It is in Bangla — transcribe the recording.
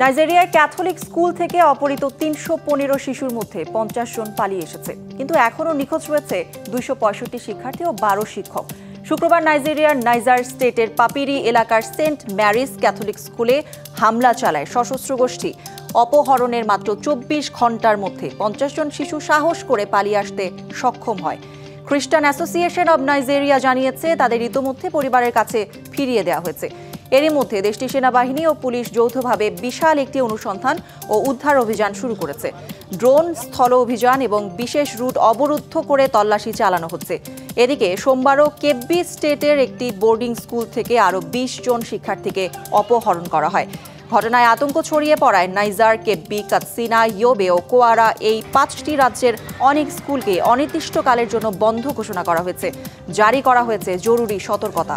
নাইজেরিয়ার ক্যাথলিক স্কুল থেকে অপহৃত ৩১৫ শিশুর মধ্যে ৫০ জন পালিয়ে এসেছে, কিন্তু এখনও নিখোঁজ রয়েছে ২৬৫ শিক্ষার্থী ও ১২ শিক্ষক। শুক্রবার নাইজেরিয়ার নাইজার স্টেটের পাপিরি এলাকার সেন্ট ম্যারিস ক্যাথলিক স্কুলে হামলা চালায় সশস্ত্র গোষ্ঠী। অপহরণের মাত্র ২৪ ঘন্টার মধ্যে ৫০ জন শিশু সাহস করে পালিয়ে আসতে সক্ষম হয়। খ্রিস্টান অ্যাসোসিয়েশন অব নাইজেরিয়া জানিয়েছে তাদের ইতোমধ্যে পরিবারের কাছে ফিরিয়ে দেওয়া হয়েছে। এরই মধ্যে দেশটির সেনাবাহিনী ও পুলিশ যৌথভাবে বিশাল একটি অনুসন্ধান ও উদ্ধার অভিযান শুরু করেছে। ড্রোন, স্থল অভিযান এবং বিশেষ রুট অবরুদ্ধ করে তল্লাশি চালানো হচ্ছে। এদিকে সোমবারও কেব্বি স্টেটের একটি বোর্ডিং স্কুল থেকে আরও ২০ জন শিক্ষার্থীকে অপহরণ করা হয়। ঘটনায় আতঙ্ক ছড়িয়ে পড়ায় নাইজার, কেব্বি, কাৎসিনা, ইয়োবে ও কোয়ারা এই ৫টি রাজ্যের অনেক স্কুলকে অনির্দিষ্টকালের জন্য বন্ধ ঘোষণা করা হয়েছে। জারি করা হয়েছে জরুরি সতর্কতা।